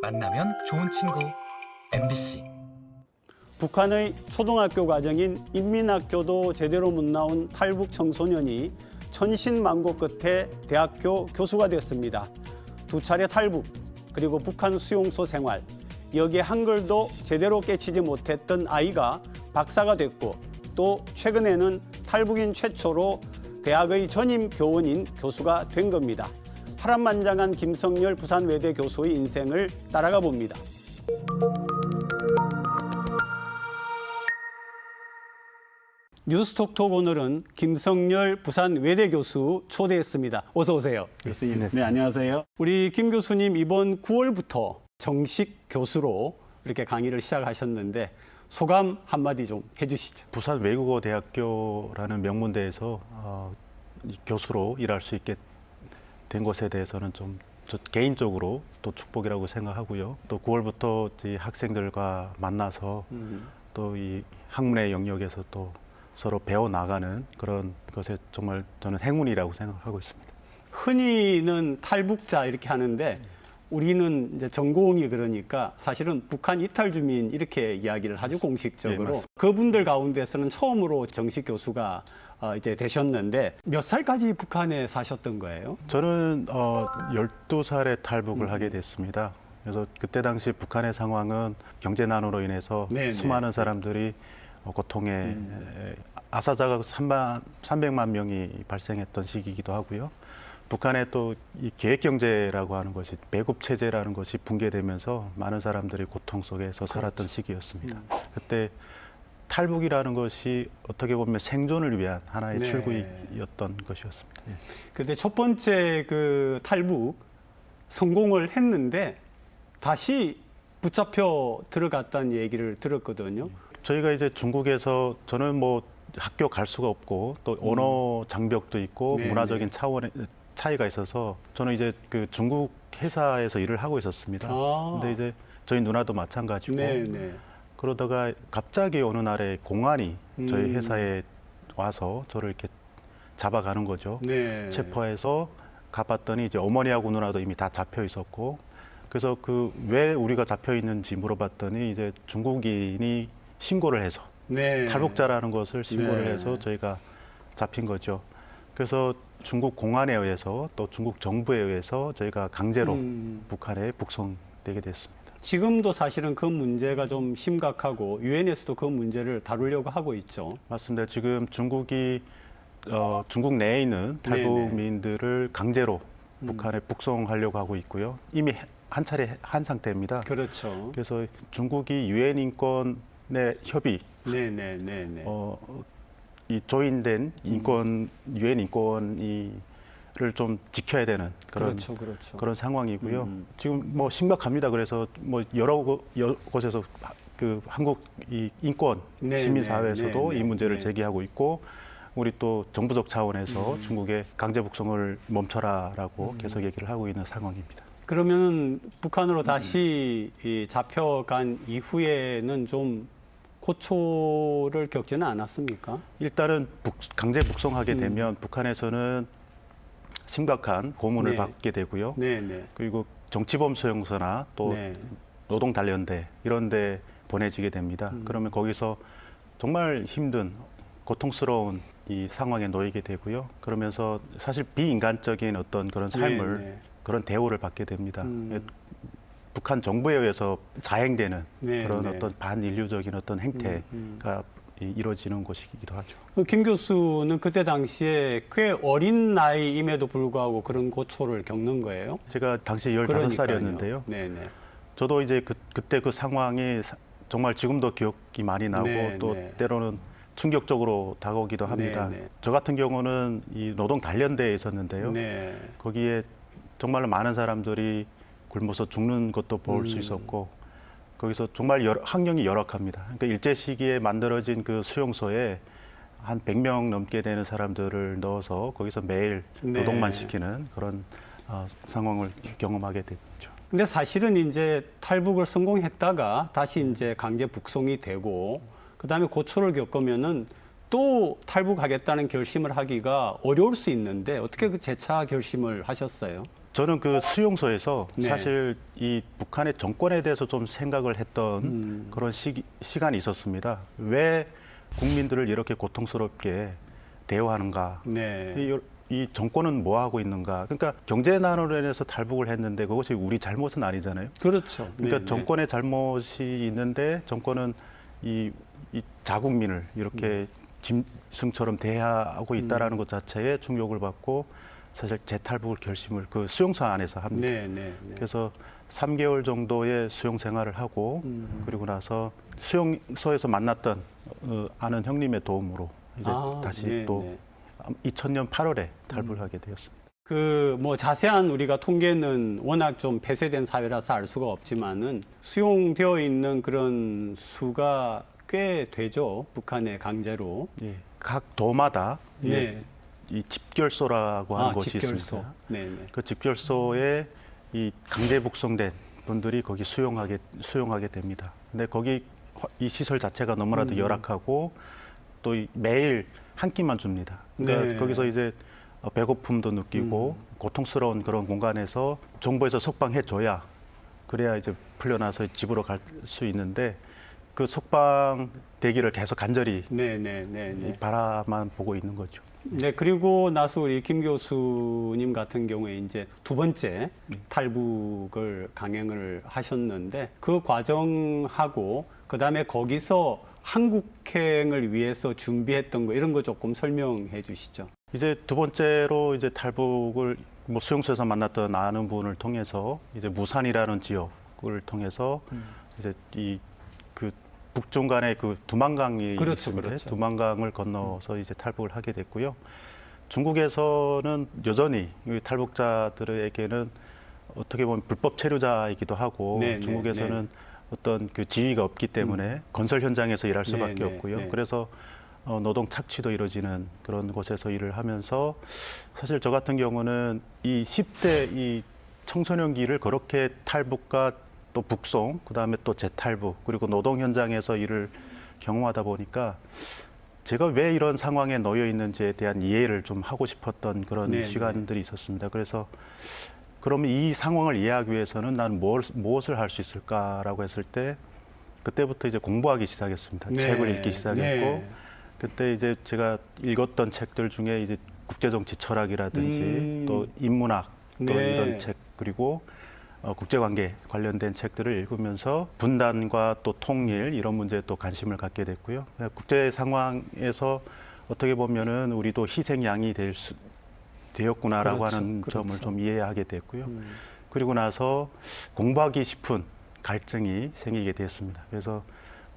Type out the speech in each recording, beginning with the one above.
만나면 좋은 친구 MBC. 북한의 초등학교 과정인 인민학교도 제대로 못 나온 탈북 청소년이 천신만고 끝에 대학교 교수가 됐습니다. 2차례 탈북, 그리고 북한 수용소 생활, 여기에 한글도 제대로 깨치지 못했던 아이가 박사가 됐고, 또 최근에는 탈북인 최초로 대학의 전임 교원인 교수가 된 겁니다. 파란만장한 김성열 부산외대 교수의 인생을 따라가 봅니다. 뉴스톡톡 오늘은 김성열 부산외대 교수 초대했습니다. 어서 오세요, 교수님. 네, 안녕하세요. 우리 김 교수님 이번 9월부터 정식 교수로 이렇게 강의를 시작하셨는데 소감 한마디 좀 해주시죠. 부산 외국어대학교라는 명문대에서 교수로 일할 수 있게 된 것에 대해서는 좀 저 개인적으로 또 축복이라고 생각하고요. 또 9월부터 학생들과 만나서 또 이 학문의 영역에서 또 서로 배워 나가는 그런 것에 정말 저는 행운이라고 생각하고 있습니다. 흔히는 탈북자 이렇게 하는데 우리는 이제 전공이 그러니까 사실은 북한 이탈 주민 이렇게 이야기를 하죠, 공식적으로. 네, 그분들 가운데서는 처음으로 정식 교수가 이제 되셨는데 몇 살까지 북한에 사셨던 거예요? 저는 12살에 탈북을 하게 됐습니다. 그래서 그때 당시 북한의 상황은 경제난으로 인해서 수많은 사람들이 고통에 아사자가 300만 명이 발생했던 시기이기도 하고요. 북한의 또 이 계획경제라고 하는 것이 배급체제라는 것이 붕괴되면서 많은 사람들이 고통 속에서 살았던 시기였습니다. 그때 탈북이라는 것이 어떻게 보면 생존을 위한 하나의 출구였던 것이었습니다. 그런데 첫 번째 그 탈북 성공을 했는데 다시 붙잡혀 들어갔다는 얘기를 들었거든요. 저희가 이제 중국에서 저는 뭐 학교 갈 수가 없고 또 언어 장벽도 있고 문화적인 차원의 차이가 있어서 저는 이제 그 중국 회사에서 일을 하고 있었습니다. 근데 이제 저희 누나도 마찬가지고 그러다가 갑자기 어느 날에 공안이 저희 회사에 와서 저를 이렇게 잡아가는 거죠. 체포해서 가봤더니 이제 어머니하고 누나도 이미 다 잡혀 있었고, 그래서 그 왜 우리가 잡혀 있는지 물어봤더니 이제 중국인이 신고를 해서 탈북자라는 것을 신고를 해서 저희가 잡힌 거죠. 그래서 중국 공안에 의해서 또 중국 정부에 의해서 저희가 강제로 북한에 북송되게 됐습니다. 지금도 사실은 그 문제가 좀 심각하고 유엔에서도 그 문제를 다루려고 하고 있죠. 맞습니다. 지금 중국이 중국 내에 있는 탈북민들을 강제로 북한에 북송하려고 하고 있고요. 이미 한 차례 한 상태입니다. 그렇죠. 그래서 중국이 유엔 인권의 협의, 이 조인된 인권 유엔 인권을 좀 지켜야 되는 그런 상황이고요. 지금 뭐 심각합니다. 그래서 뭐 여러 곳에서 그 한국 이 인권 시민사회에서도 이 문제를 제기하고 있고, 우리 또 정부적 차원에서 중국의 강제 북송을 멈춰라라고 계속 얘기를 하고 있는 상황입니다. 그러면 북한으로 다시 잡혀간 이후에는 좀 고초를 겪지는 않았습니까? 일단은 강제 북송하게 되면 북한에서는 심각한 고문을 받게 되고요. 그리고 정치범 수용소나 또 노동단련대 이런 데 보내지게 됩니다. 그러면 거기서 정말 힘든 고통스러운 이 상황에 놓이게 되고요. 그러면서 사실 비인간적인 어떤 그런 삶을 그런 대우를 받게 됩니다. 북한 정부에 의해서 자행되는 그런 어떤 반인류적인 어떤 행태가 이루어지는 곳이기도 하죠. 김 교수는 그때 당시에 꽤 어린 나이임에도 불구하고 그런 고초를 겪는 거예요? 제가 당시 15살이었는데요. 저도 이제 그때 그 상황이 정말 지금도 기억이 많이 나고 또 때로는 충격적으로 다가오기도 합니다. 저 같은 경우는 이 노동 단련대에 있었는데요. 거기에 정말로 많은 사람들이 굶어서 죽는 것도 볼 수 있었고, 거기서 정말 환경이 열악합니다. 그러니까 일제 시기에 만들어진 그 수용소에 한 100명 넘게 되는 사람들을 넣어서 거기서 매일 노동만 시키는 그런 상황을 경험하게 됐죠. 근데 사실은 이제 탈북을 성공했다가 다시 이제 강제 북송이 되고 그다음에 고초를 겪으면은 또 탈북하겠다는 결심을 하기가 어려울 수 있는데 어떻게 그 재차 결심을 하셨어요? 저는 그 수용소에서 네. 사실 이 북한의 정권에 대해서 좀 생각을 했던 그런 시간이 있었습니다. 왜 국민들을 이렇게 고통스럽게 대우하는가? 네. 이 정권은 뭐 하고 있는가? 그러니까 경제난으로 인해서 탈북을 했는데 그것이 우리 잘못은 아니잖아요. 그렇죠. 그러니까 네, 정권의 잘못이 있는데 정권은 이 자국민을 이렇게 짐승처럼 대하고 있다라는 것 자체에 충격을 받고 사실 재탈북을 결심을 그 수용소 안에서 합니다. 네, 네, 네. 그래서 3개월 정도의 수용 생활을 하고 그리고 나서 수용소에서 만났던 아는 형님의 도움으로 이제 다시 네, 또 네. 2000년 8월에 탈북을 하게 되었습니다. 그 뭐 자세한 우리가 통계는 워낙 좀 폐쇄된 사회라서 알 수가 없지만은 수용되어 있는 그런 수가 꽤 되죠. 북한의 강제로. 예, 각 도마다 네. 이 집결소라고 하는 곳이 집결소. 있습니다. 네, 네. 그 집결소에 이 강제 북송된 분들이 거기 수용하게 됩니다. 근데 거기 이 시설 자체가 너무나도 열악하고 또 매일 한 끼만 줍니다. 그러니까 네. 거기서 이제 배고픔도 느끼고 고통스러운 그런 공간에서 정부에서 석방해 줘야 그래야 이제 풀려나서 집으로 갈 수 있는데 그 석방 대기를 계속 간절히 네, 네, 네, 네. 바라만 보고 있는 거죠. 네, 그리고 나서 우리 김 교수님 같은 경우에 이제 두 번째 탈북을 강행을 하셨는데 그 과정하고 그다음에 거기서 한국행을 위해서 준비했던 거 이런 거 조금 설명해 주시죠. 이제 두 번째로 이제 탈북을 뭐 수용소에서 만났던 아는 분을 통해서 이제 무산이라는 지역을 통해서 이제 이 그 북중간에 그 두만강이 그렇죠, 있습니다. 그렇죠. 두만강을 건너서 이제 탈북을 하게 됐고요. 중국에서는 여전히 이 탈북자들에게는 어떻게 보면 불법 체류자이기도 하고 네, 중국에서는 네. 어떤 그 지위가 없기 때문에 건설 현장에서 일할 수밖에 네, 네, 없고요. 네. 그래서 노동 착취도 이루어지는 그런 곳에서 일을 하면서 사실 저 같은 경우는 이 10대 이 청소년기를 그렇게 탈북과 또 북송, 그다음에 또 재탈북, 그리고 노동 현장에서 일을 경험하다 보니까 제가 왜 이런 상황에 놓여 있는지에 대한 이해를 좀 하고 싶었던 그런 네, 시간들이 있었습니다. 그래서 그러면 이 상황을 이해하기 위해서는 난 무엇을 할 수 있을까라고 했을 때 그때부터 이제 공부하기 시작했습니다. 네, 책을 읽기 시작했고 네. 그때 이제 제가 읽었던 책들 중에 이제 국제정치 철학이라든지 또 인문학 또 네. 이런 책 그리고 국제관계 관련된 책들을 읽으면서 분단과 또 통일 이런 문제에 또 관심을 갖게 됐고요. 국제 상황에서 어떻게 보면은 우리도 희생양이 되었구나라고 그렇죠, 하는 그렇죠. 점을 좀 이해하게 됐고요. 그리고 나서 공부하기 싶은 갈증이 생기게 됐습니다. 그래서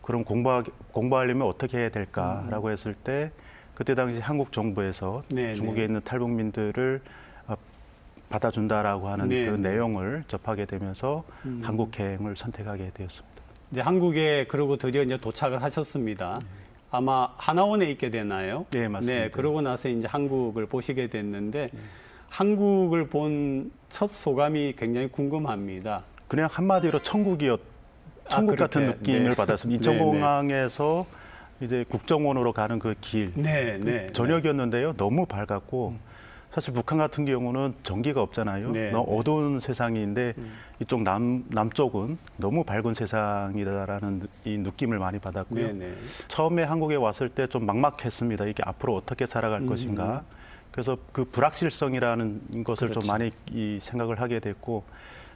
그럼 공부하려면 어떻게 해야 될까라고 했을 때 그때 당시 한국 정부에서 네, 중국에 네. 있는 탈북민들을 받아준다라고 하는 네, 그 네. 내용을 접하게 되면서 한국행을 선택하게 되었습니다. 이제 한국에 그러고 드디어 이제 도착을 하셨습니다. 아마 하나원에 있게 되나요? 네, 맞습니다. 네, 그러고 나서 이제 한국을 보시게 됐는데 한국을 본 첫 소감이 굉장히 궁금합니다. 그냥 한마디로 천국 같은 그렇게, 느낌을 네. 받았습니다. 네, 인천공항에서 이제 국정원으로 가는 그 길, 네, 네. 저녁이었는데요. 너무 밝았고 사실 북한 같은 경우는 전기가 없잖아요. 네, 너무 네. 어두운 세상인데 이쪽 남쪽은 너무 밝은 세상이다라는 이 느낌을 많이 받았고요. 네, 네. 처음에 한국에 왔을 때 좀 막막했습니다. 이게 앞으로 어떻게 살아갈 것인가. 그래서 그 불확실성이라는 것을 그렇죠. 좀 많이 이 생각을 하게 됐고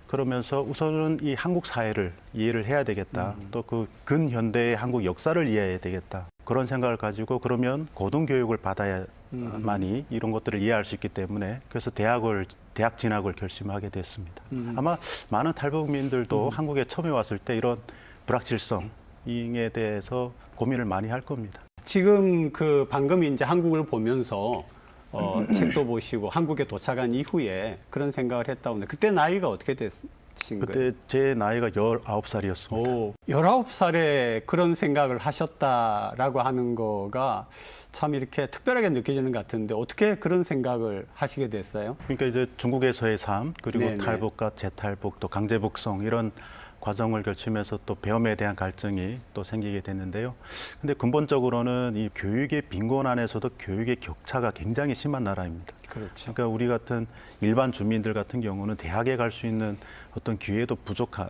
그러면서 우선은 이 한국 사회를 이해를 해야 되겠다. 또 그 근현대의 한국 역사를 이해해야 되겠다. 그런 생각을 가지고 그러면 고등교육을 받아야만이 이런 것들을 이해할 수 있기 때문에 그래서 대학 진학을 결심하게 됐습니다. 아마 많은 탈북민들도 한국에 처음에 왔을 때 이런 불확실성에 대해서 고민을 많이 할 겁니다. 지금 그 방금 이제 한국을 보면서 책도 보시고 한국에 도착한 이후에 그런 생각을 했다고 하는데 그때 나이가 어떻게 되신 거예요? 그때 제 나이가 19살이었습니다. 오, 19살에 그런 생각을 하셨다라고 하는 거가 참 이렇게 특별하게 느껴지는 것 같은데 어떻게 그런 생각을 하시게 됐어요? 그러니까 이제 중국에서의 삶 그리고 네네. 탈북과 재탈북 또 강제북송 이런 과정을 거치면서 또 배움에 대한 갈증이 또 생기게 됐는데요. 근데 근본적으로는 이 교육의 빈곤 안에서도 교육의 격차가 굉장히 심한 나라입니다. 그렇죠. 그러니까 우리 같은 일반 주민들 같은 경우는 대학에 갈 수 있는 어떤 기회도 부족한,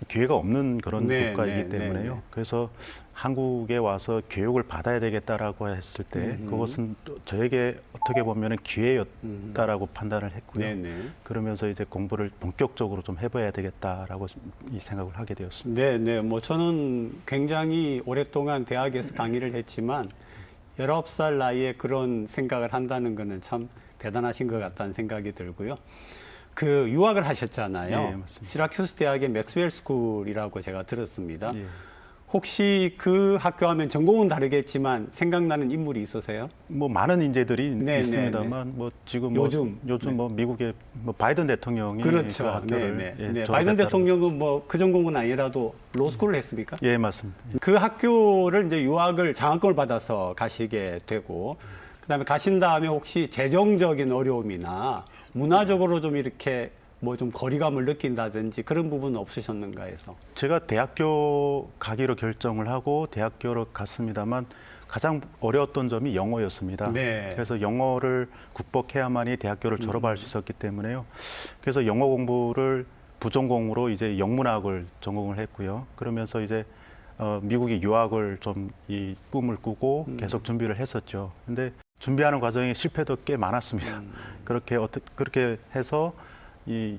기회가 없는 그런 네, 국가이기 네, 때문에요. 네. 그래서 한국에 와서 교육을 받아야 되겠다라고 했을 때 그것은 또 저에게 어떻게 보면 기회였다라고 판단을 했고요. 네, 네. 그러면서 이제 공부를 본격적으로 좀 해봐야 되겠다라고 이 생각을 하게 되었습니다. 네, 네. 뭐 저는 굉장히 오랫동안 대학에서 강의를 했지만 19살 나이에 그런 생각을 한다는 거는 참 대단하신 것 같다는 생각이 들고요. 그 유학을 하셨잖아요. 예, 맞습니다. 시라큐스 대학의 맥스웰 스쿨이라고 제가 들었습니다. 예. 혹시 그 학교 하면 전공은 다르겠지만 생각나는 인물이 있으세요? 뭐 많은 인재들이 네, 있습니다만 뭐 지금 요즘, 뭐 미국의 뭐 바이든 대통령이 그렇죠. 그 학교를 네, 네. 예, 네. 졸업했다고. 바이든 대통령은 뭐 그 전공은 아니라도 로스쿨을 했습니까? 예, 맞습니다. 그 학교를 이제 유학을 장학금을 받아서 가시게 되고 그다음에 가신 다음에 혹시 재정적인 어려움이나 문화적으로 좀 이렇게 뭐 좀 거리감을 느낀다든지 그런 부분은 없으셨는가 해서. 제가 대학교 가기로 결정을 하고 대학교로 갔습니다만 가장 어려웠던 점이 영어였습니다. 네. 그래서 영어를 국법해야만이 대학교를 졸업할 수 있었기 때문에요. 그래서 영어 공부를 부전공으로 이제 영문학을 전공을 했고요. 그러면서 이제 미국에 유학을 좀 이 꿈을 꾸고 계속 준비를 했었죠. 근데 준비하는 과정에 실패도 꽤 많았습니다. 그렇게 해서 이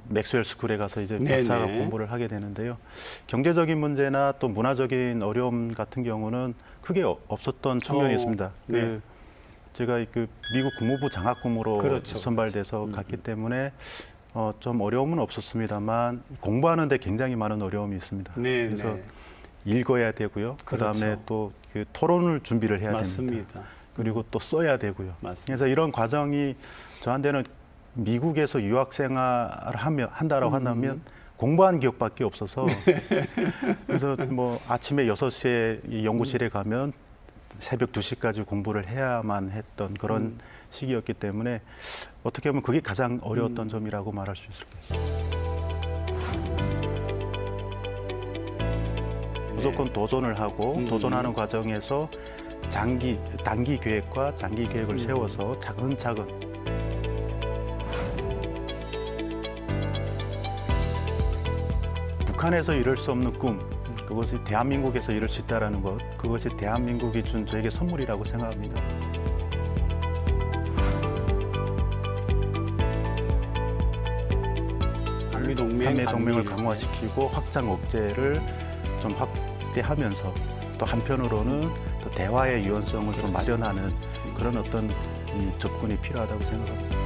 맥스웰 스쿨에 가서 이제 네네. 박사학 공부를 하게 되는데요. 경제적인 문제나 또 문화적인 어려움 같은 경우는 크게 없었던 측면이 있습니다. 네. 제가 그 미국 국무부 장학금으로 그렇죠, 선발돼서 갔기 때문에 좀 어려움은 없었습니다만 공부하는데 굉장히 많은 어려움이 있습니다. 네, 그래서 네. 읽어야 되고요. 그렇죠. 그다음에 또 그 토론을 준비를 해야 됩니다. 맞습니다. 그리고 또 써야 되고요. 맞습니다. 그래서 이런 과정이 저한테는 미국에서 유학 생활을 한다라고 한다면 공부한 기억밖에 없어서 그래서 뭐 아침에 6시에 이 연구실에 가면 새벽 2시까지 공부를 해야만 했던 그런 시기였기 때문에 어떻게 보면 그게 가장 어려웠던 점이라고 말할 수 있을 것 같습니다. 무조건 도전을 하고 도전하는 과정에서 단기 계획과 장기 계획을 세워서 차근차근 북한에서 이룰 수 없는 꿈, 그것이 대한민국에서 이룰 수 있다는 것, 그것이 대한민국이 준 저에게 선물이라고 생각합니다. 한미동맹을 강화시키고 확장 억제를 좀 확대하면서 또 한편으로는 또 대화의 유연성을 좀 마련하는 그런 어떤 이 접근이 필요하다고 생각합니다.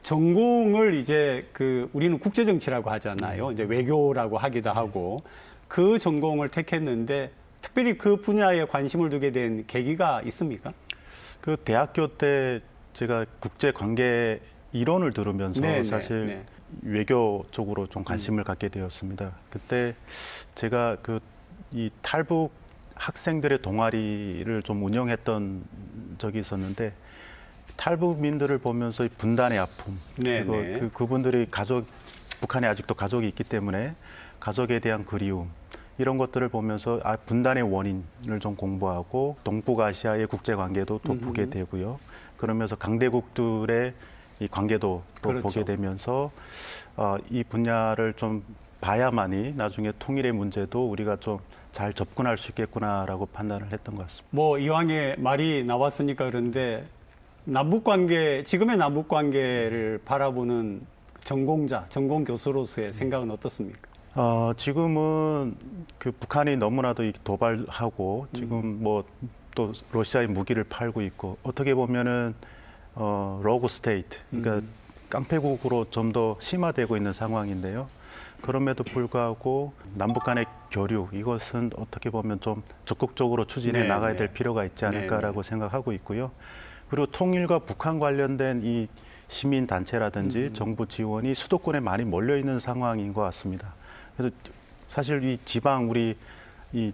전공을 이제 우리는 국제정치라고 하잖아요. 이제 외교라고 하기도 하고 그 전공을 택했는데 특별히 그 분야에 관심을 두게 된 계기가 있습니까? 그 대학교 때 제가 국제 관계 이론을 들으면서 사실 외교 쪽으로 좀 관심을 갖게 되었습니다. 그때 제가 이 탈북 학생들의 동아리를 좀 운영했던 적이 있었는데 탈북민들을 보면서 분단의 아픔 그리고 그분들이 북한에 아직도 가족이 있기 때문에 가족에 대한 그리움 이런 것들을 보면서 분단의 원인을 좀 공부하고 동북아시아의 국제 관계도 또 보게 되고요. 그러면서 강대국들의 이 관계도 또 보게 되면서 이 분야를 좀 봐야만이 나중에 통일의 문제도 우리가 좀 잘 접근할 수 있겠구나라고 판단을 했던 것 같습니다. 뭐 이왕에 말이 나왔으니까 그런데 지금의 남북 관계를 바라보는 전공 교수로서의 생각은 어떻습니까? 지금은 북한이 너무나도 도발하고 지금 뭐 또 러시아의 무기를 팔고 있고 어떻게 보면은 로그 스테이트, 그러니까 깡패국으로 좀 더 심화되고 있는 상황인데요. 그럼에도 불구하고 남북 간의 교류 이것은 어떻게 보면 좀 적극적으로 추진해 나가야 될 필요가 있지 않을까라고 생각하고 있고요. 그리고 통일과 북한 관련된 이 시민 단체라든지 정부 지원이 수도권에 많이 몰려 있는 상황인 것 같습니다. 그래서 사실 이 지방 우리 이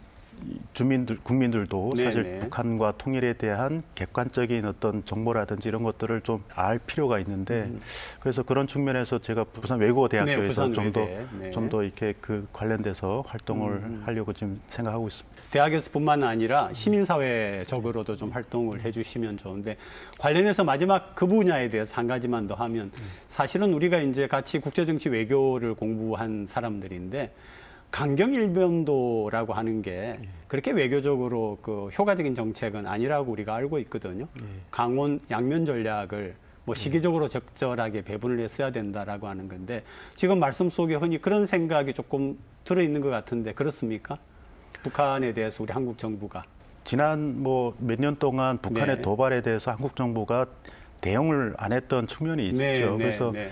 국민들도 사실 네네. 북한과 통일에 대한 객관적인 어떤 정보라든지 이런 것들을 좀 알 필요가 있는데 그래서 그런 측면에서 제가 부산 외국어대학교에서 네, 부산 좀 더 외대. 네. 좀 더 이렇게 그 관련돼서 활동을 하려고 지금 생각하고 있습니다. 대학에서뿐만 아니라 시민사회적으로도 좀 활동을 해주시면 좋은데 관련해서 마지막 그 분야에 대해서 한 가지만 더 하면 사실은 우리가 이제 같이 국제정치 외교를 공부한 사람들인데 강경일변도라고 하는 게 그렇게 외교적으로 그 효과적인 정책은 아니라고 우리가 알고 있거든요. 강원 양면 전략을 뭐 시기적으로 적절하게 배분을 했어야 된다라고 하는 건데 지금 말씀 속에 흔히 그런 생각이 조금 들어있는 것 같은데 그렇습니까? 북한에 대해서 우리 한국 정부가 지난 뭐 몇 년 동안 북한의 네. 도발에 대해서 한국 정부가 대응을 안 했던 측면이 있었죠. 네, 네, 그래서 네.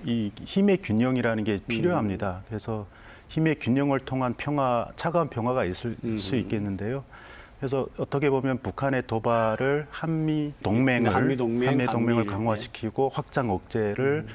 이 힘의 균형이라는 게 필요합니다. 그래서 힘의 균형을 통한 차가운 평화가 있을 수 있겠는데요. 그래서 어떻게 보면 북한의 도발을 한미 동맹을 한미, 강화시키고 확장 억제를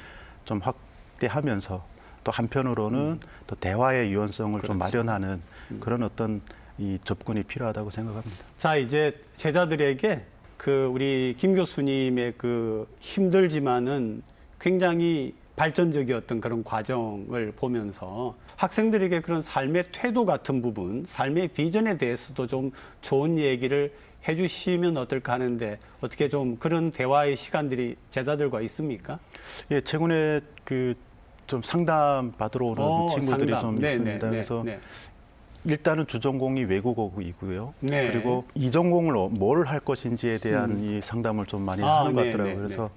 좀 확대하면서 또 한편으로는 또 대화의 유연성을 좀 마련하는 그런 어떤 이 접근이 필요하다고 생각합니다. 자, 이제 제자들에게 그 우리 김 교수님의 그 힘들지만은 굉장히 발전적이었던 그런 과정을 보면서 학생들에게 그런 삶의 태도 같은 부분, 삶의 비전에 대해서도 좀 좋은 얘기를 해주시면 어떨까 하는데 어떻게 좀 그런 대화의 시간들이 제자들과 있습니까? 예, 최근에 그 좀 상담 받으러 오는 친구들이 좀 있습니다. 그래서 일단은 주전공이 외국어이고요. 네. 그리고 이 전공을 뭘 할 것인지에 대한 이 상담을 좀 많이 하는 것 같더라고요. 그래서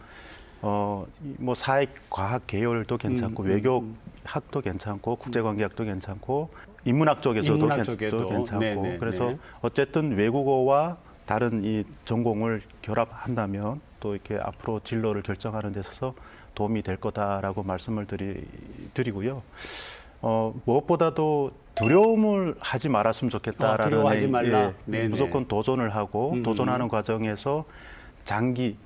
뭐 사회과학 계열도 괜찮고 외교학도 괜찮고 국제관계학도 괜찮고 인문학 쪽에서도 괜찮고 네네. 그래서 어쨌든 외국어와 다른 이 전공을 결합한다면 또 이렇게 앞으로 진로를 결정하는 데 있어서 도움이 될 거다라고 말씀을 드리고요. 무엇보다도 두려움을 하지 말았으면 좋겠다라는 두려워하지 말라. 무조건 도전을 하고 도전하는 과정에서 단기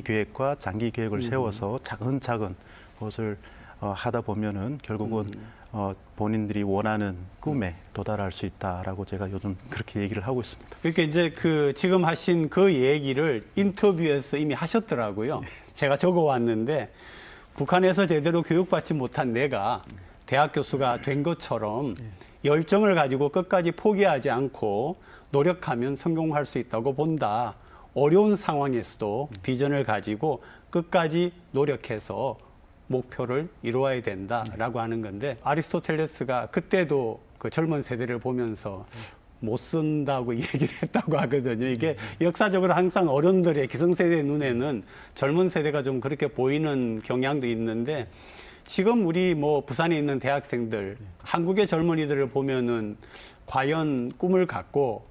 계획과 장기 계획을 세워서 차근차근 그것을 하다 보면은 결국은 본인들이 원하는 꿈에 도달할 수 있다라고 제가 요즘 그렇게 얘기를 하고 있습니다. 그러니까 이제 그 지금 하신 그 얘기를 인터뷰에서 이미 하셨더라고요. 제가 적어왔는데 북한에서 제대로 교육받지 못한 내가 대학 교수가 된 것처럼 열정을 가지고 끝까지 포기하지 않고 노력하면 성공할 수 있다고 본다. 어려운 상황에서도 비전을 가지고 끝까지 노력해서 목표를 이루어야 된다라고 하는 건데 아리스토텔레스가 그때도 그 젊은 세대를 보면서 못 쓴다고 얘기를 했다고 하거든요. 이게 역사적으로 항상 어른들의 기성세대 눈에는 젊은 세대가 좀 그렇게 보이는 경향도 있는데 지금 우리 뭐 부산에 있는 대학생들, 한국의 젊은이들을 보면은 과연 꿈을 갖고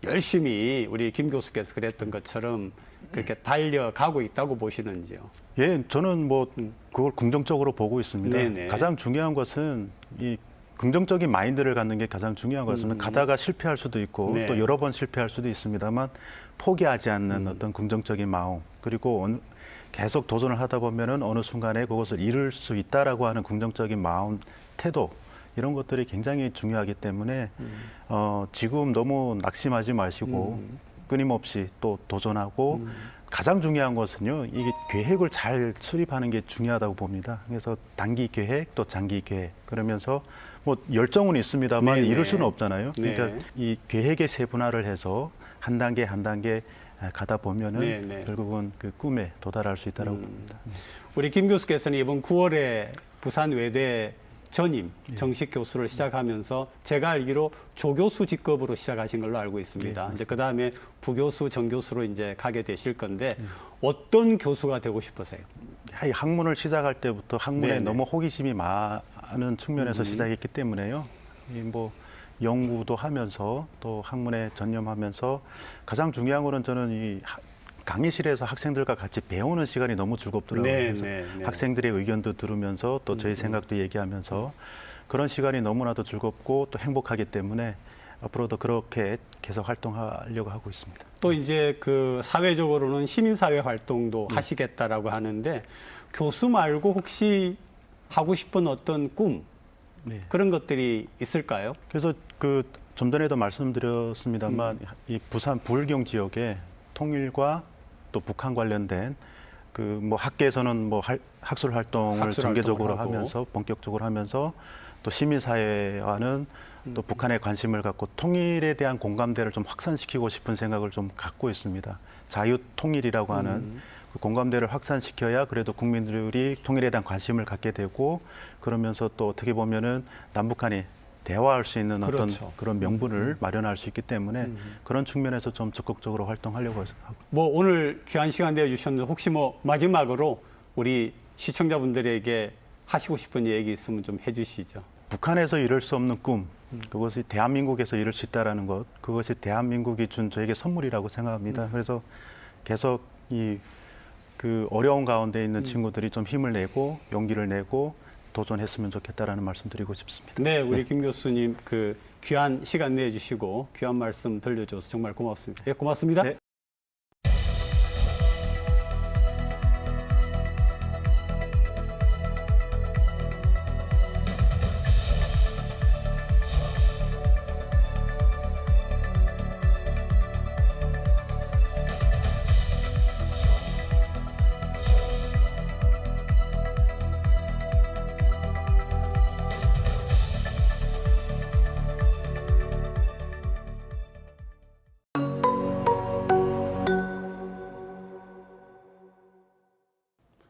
열심히 우리 김 교수께서 그랬던 것처럼 그렇게 달려가고 있다고 보시는지요? 예, 저는 뭐 그걸 긍정적으로 보고 있습니다. 네네. 가장 중요한 것은 이 긍정적인 마인드를 갖는 게 가장 중요한 것은 가다가 실패할 수도 있고 네. 또 여러 번 실패할 수도 있습니다만 포기하지 않는 어떤 긍정적인 마음 그리고 계속 도전을 하다 보면은 어느 순간에 그것을 이룰 수 있다라고 하는 긍정적인 마음, 태도 이런 것들이 굉장히 중요하기 때문에 지금 너무 낙심하지 마시고 끊임없이 또 도전하고 가장 중요한 것은요, 이게 계획을 잘 수립하는 게 중요하다고 봅니다. 그래서 단기 계획 또 장기 계획 그러면서 뭐 열정은 있습니다만 네네. 이룰 수는 없잖아요. 네. 그러니까 이 계획의 세분화를 해서 한 단계 한 단계 가다 보면은 네네. 결국은 그 꿈에 도달할 수 있다라고 봅니다. 우리 김 교수께서는 이번 9월에 부산 외대 전임 정식 교수를 시작하면서 제가 알기로 조교수 직급으로 시작하신 걸로 알고 있습니다. 이제 그 다음에 부교수, 정교수로 이제 가게 되실 건데 어떤 교수가 되고 싶으세요? 이 학문을 시작할 때부터 학문에 네네. 너무 호기심이 많은 측면에서 시작했기 때문에요. 이 뭐 연구도 하면서 또 학문에 전념하면서 가장 중요한 거는 저는 이 강의실에서 학생들과 같이 배우는 시간이 너무 즐겁더라고요. 그래서 학생들의 의견도 들으면서 또 저희 생각도 얘기하면서 그런 시간이 너무나도 즐겁고 또 행복하기 때문에 앞으로도 그렇게 계속 활동하려고 하고 있습니다. 또 이제 그 사회적으로는 시민사회 활동도 하시겠다라고 하는데 교수 말고 혹시 하고 싶은 어떤 꿈 네. 그런 것들이 있을까요? 그래서 그 좀 전에도 말씀드렸습니다만 이 부산 부울경 지역에 통일과 또 북한 관련된 그 뭐 학계에서는 뭐 학술 활동을 정기적으로 하면서 본격적으로 하면서 또 시민사회와는 또 북한에 관심을 갖고 통일에 대한 공감대를 좀 확산시키고 싶은 생각을 좀 갖고 있습니다. 자유통일이라고 하는 그 공감대를 확산시켜야 그래도 국민들이 통일에 대한 관심을 갖게 되고 그러면서 또 어떻게 보면은 남북한이 대화할 수 있는 어떤 그런 명분을 마련할 수 있기 때문에 그런 측면에서 좀 적극적으로 활동하려고 해서 뭐 오늘 귀한 시간 내주셨는데 혹시 뭐 마지막으로 우리 시청자분들에게 하시고 싶은 얘기 있으면 좀 해주시죠. 북한에서 이룰 수 없는 꿈, 그것이 대한민국에서 이룰 수 있다라는 것, 그것이 대한민국이 준 저에게 선물이라고 생각합니다. 그래서 계속 그 어려운 가운데 있는 친구들이 좀 힘을 내고 용기를 내고 도전했으면 좋겠다라는 말씀 드리고 싶습니다. 네, 우리 김 교수님 그 귀한 시간 내주시고 귀한 말씀 들려줘서 정말 고맙습니다. 예, 고맙습니다. 네.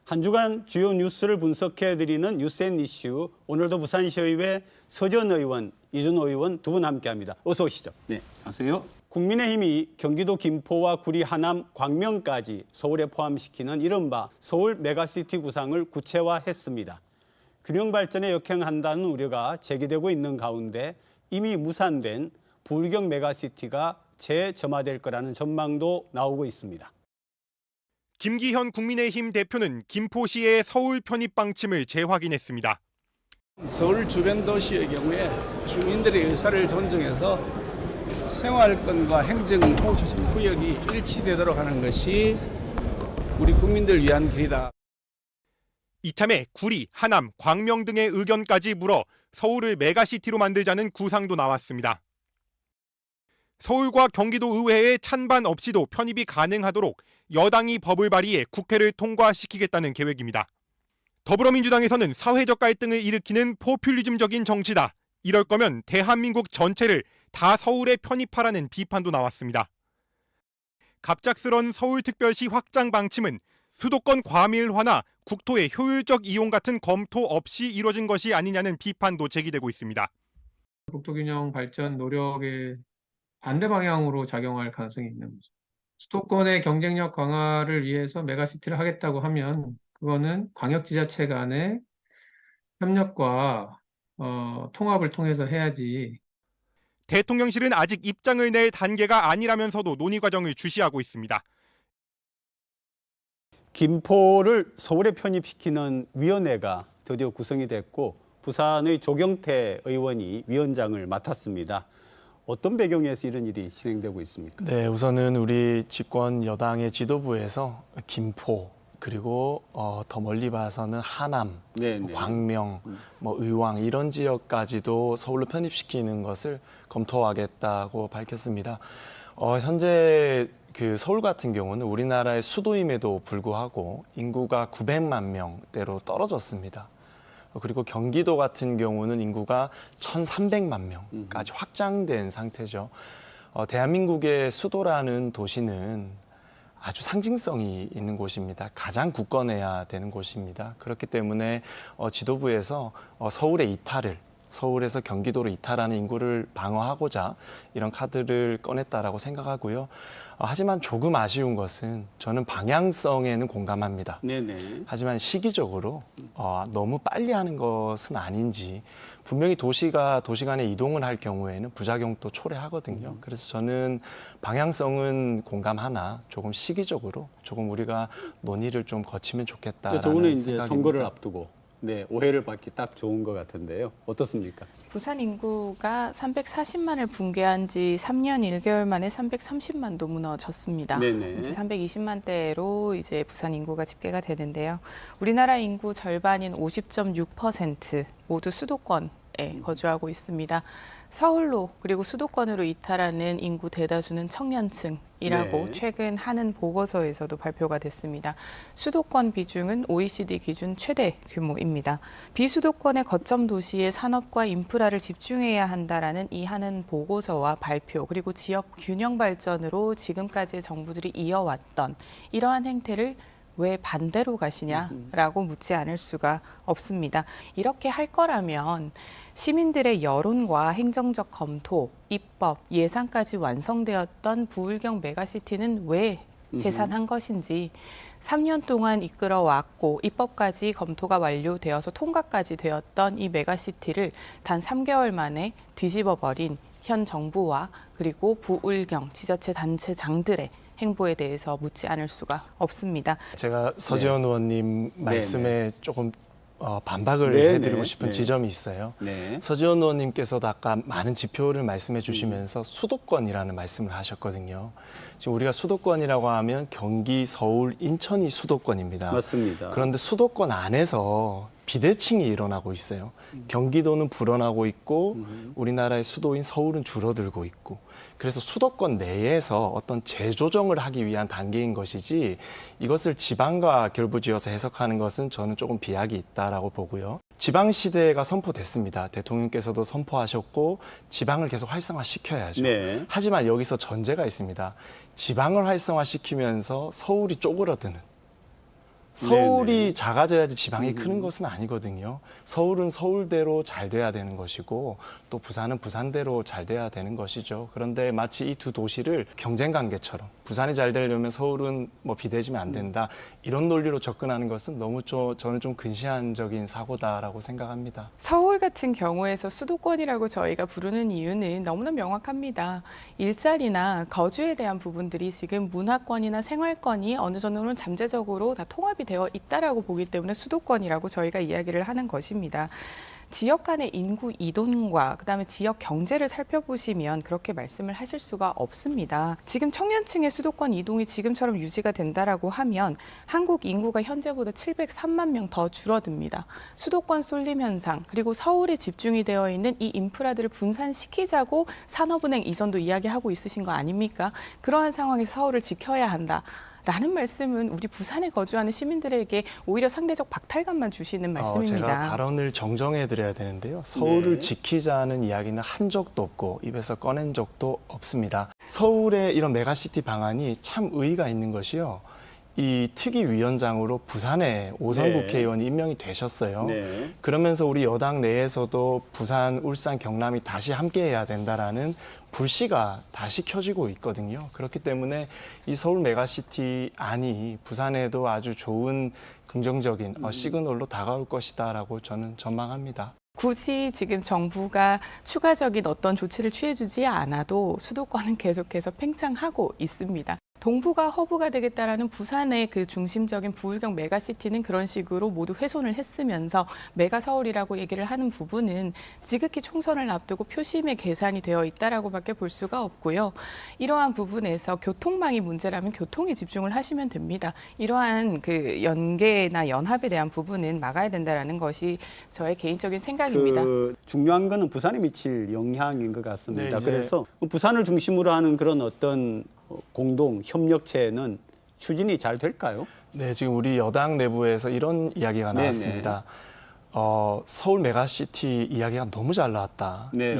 한 주간 주요 뉴스를 분석해드리는 뉴스앤이슈. 오늘도 부산시의회 서전 의원, 이준호 의원 두 분 함께합니다. 어서 오시죠. 네, 안녕하세요. 국민의힘이 경기도 김포와 구리, 하남, 광명까지 서울에 포함시키는 이른바 서울 메가시티 구상을 구체화했습니다. 균형 발전에 역행한다는 우려가 제기되고 있는 가운데 이미 무산된 부울경 메가시티가 재점화될 거라는 전망도 나오고 있습니다. 김기현 국민의힘 대표는 김포시의 서울 편입 방침을 재확인했습니다. 서울 주변 도시의 경우에 주민들의 의사를 존중해서 생활권과 행정 구역이 일치되도록 하는 것이 우리 국민들 위한 길이다. 이참에 구리, 하남, 광명 등의 의견까지 물어 서울을 메가시티로 만들자는 구상도 나왔습니다. 서울과 경기도 의회의 찬반 없이도 편입이 가능하도록 여당이 법을 발의해 국회를 통과시키겠다는 계획입니다. 더불어민주당에서는 사회적 갈등을 일으키는 포퓰리즘적인 정치다. 이럴 거면 대한민국 전체를 다 서울에 편입하라는 비판도 나왔습니다. 갑작스런 서울특별시 확장 방침은 수도권 과밀화나 국토의 효율적 이용 같은 검토 없이 이뤄진 것이 아니냐는 비판도 제기되고 있습니다. 국토균형 발전 노력의 반대 방향으로 작용할 가능성이 있는 거죠. 수도권의 경쟁력 강화를 위해서 메가시티를 하겠다고 하면 그거는 광역지자체 간의 협력과 통합을 통해서 해야지. 대통령실은 아직 입장을 낼 단계가 아니라면서도 논의 과정을 주시하고 있습니다. 김포를 서울에 편입시키는 위원회가 드디어 구성이 됐고 부산의 조경태 의원이 위원장을 맡았습니다. 어떤 배경에서 이런 일이 진행되고 있습니까? 네, 우선은 우리 집권 여당의 지도부에서 김포 그리고 더 멀리 봐서는 하남, 광명, 의왕 이런 지역까지도 서울로 편입시키는 것을 검토하겠다고 밝혔습니다. 현재 그 서울 같은 경우는 우리나라의 수도임에도 불구하고 인구가 900만 명대로 떨어졌습니다. 그리고 경기도 같은 경우는 인구가 1,300만 명까지 확장된 상태죠. 대한민국의 수도라는 도시는 아주 상징성이 있는 곳입니다. 가장 굳건해야 되는 곳입니다. 그렇기 때문에 지도부에서 서울의 이탈을 서울에서 경기도로 이탈하는 인구를 방어하고자 이런 카드를 꺼냈다라고 생각하고요. 하지만 조금 아쉬운 것은 저는 방향성에는 공감합니다. 하지만 시기적으로 너무 빨리 하는 것은 아닌지 분명히 도시가 도시 간에 이동을 할 경우에는 부작용도 초래하거든요. 그래서 저는 방향성은 공감하나 조금 시기적으로 조금 우리가 논의를 좀 거치면 좋겠다라는 저는 이제 생각입니다. 선거를 앞두고 오해를 받기 딱 좋은 것 같은데요. 어떻습니까? 부산 인구가 340만을 붕괴한 지 3년 1개월 만에 330만도 무너졌습니다. 이제 320만대로 이제 부산 인구가 집계가 되는데요. 우리나라 인구 절반인 50.6% 모두 수도권에 거주하고 있습니다. 서울로 그리고 수도권으로 이탈하는 인구 대다수는 청년층이라고 네. 최근 하는 보고서에서도 발표가 됐습니다. 수도권 비중은 OECD 기준 최대 규모입니다. 비수도권의 거점 도시의 산업과 인프라를 집중해야 한다라는 이 하는 보고서와 발표 그리고 지역 균형 발전으로 지금까지의 정부들이 이어왔던 이러한 행태를 왜 반대로 가시냐라고 묻지 않을 수가 없습니다. 이렇게 할 거라면 시민들의 여론과 행정적 검토, 입법, 예산까지 완성되었던 부울경 메가시티는 왜 해산한 것인지 3년 동안 이끌어왔고 입법까지 검토가 완료되어서 통과까지 되었던 이 메가시티를 단 3개월 만에 뒤집어버린 현 정부와 그리고 부울경 지자체 단체장들의 행보에 대해서 묻지 않을 수가 없습니다. 제가 서지원 의원님 말씀에 조금 반박을 네, 해드리고 네, 싶은 네. 지점이 있어요. 네. 서지원 의원님께서도 아까 많은 지표를 말씀해 주시면서 수도권이라는 말씀을 하셨거든요. 지금 우리가 수도권이라고 하면 경기, 서울, 인천이 수도권입니다. 맞습니다. 그런데 수도권 안에서 비대칭이 일어나고 있어요. 경기도는 불어나고 있고 우리나라의 수도인 서울은 줄어들고 있고 그래서 수도권 내에서 어떤 재조정을 하기 위한 단계인 것이지 이것을 지방과 결부지어서 해석하는 것은 저는 조금 비약이 있다라고 보고요. 지방시대가 선포됐습니다. 대통령께서도 선포하셨고 지방을 계속 활성화시켜야죠. 네. 하지만 여기서 전제가 있습니다. 지방을 활성화시키면서 서울이 쪼그라드는 서울이 네네. 작아져야지 지방이 크는 것은 아니거든요. 서울은 서울대로 잘 돼야 되는 것이고 또 부산은 부산대로 잘 돼야 되는 것이죠. 그런데 마치 이 두 도시를 경쟁 관계처럼 부산이 잘 되려면 서울은 뭐 비대지면 안 된다. 이런 논리로 접근하는 것은 너무 저는 좀 근시안적인 사고다라고 생각합니다. 서울 같은 경우에서 수도권이라고 저희가 부르는 이유는 너무나 명확합니다. 일자리나 거주에 대한 부분들이 지금 문화권이나 생활권이 어느 정도는 잠재적으로 다 통합이 되어 있다라고 보기 때문에 수도권이라고 저희가 이야기를 하는 것입니다. 지역 간의 인구 이동과 그다음에 지역 경제를 살펴보시면 그렇게 말씀을 하실 수가 없습니다. 지금 청년층의 수도권 이동이 지금처럼 유지가 된다라고 하면 한국 인구가 현재보다 703만 명 더 줄어듭니다. 수도권 쏠림 현상 그리고 서울에 집중이 되어 있는 이 인프라들을 분산시키자고 산업은행 이전도 이야기하고 있으신 거 아닙니까? 그러한 상황에서 서울을 지켜야 한다. 라는 말씀은 우리 부산에 거주하는 시민들에게 오히려 상대적 박탈감만 주시는 말씀입니다. 제가 발언을 정정해 드려야 되는데요. 서울을 네. 지키자는 이야기는 한 적도 없고 입에서 꺼낸 적도 없습니다. 서울의 이런 메가시티 방안이 참 의의가 있는 것이요. 이 특위위원장으로 부산에 오선 네. 국회의원이 임명이 되셨어요. 네. 그러면서 우리 여당 내에서도 부산, 울산, 경남이 다시 함께해야 된다라는 불씨가 다시 켜지고 있거든요. 그렇기 때문에 이 서울 메가시티 안이 부산에도 아주 좋은 긍정적인 시그널로 다가올 것이다라고 저는 전망합니다. 굳이 지금 정부가 추가적인 어떤 조치를 취해주지 않아도 수도권은 계속해서 팽창하고 있습니다. 동부가 허브가 되겠다라는 부산의 그 중심적인 부울경 메가시티는 그런 식으로 모두 훼손을 했으면서 메가서울이라고 얘기를 하는 부분은 지극히 총선을 앞두고 표심의 계산이 되어 있다라고밖에 볼 수가 없고요. 이러한 부분에서 교통망이 문제라면 교통에 집중을 하시면 됩니다. 이러한 그 연계나 연합에 대한 부분은 막아야 된다라는 것이 저의 개인적인 생각입니다. 중요한 거는 부산에 미칠 영향인 것 같습니다. 네, 그래서 부산을 중심으로 하는 그런 어떤 공동 협력체는 추진이 잘 될까요? 네, 지금 우리 여당 내부에서 이런 이야기가 나왔습니다. 서울 메가시티 이야기가 너무 잘 나왔다. 네,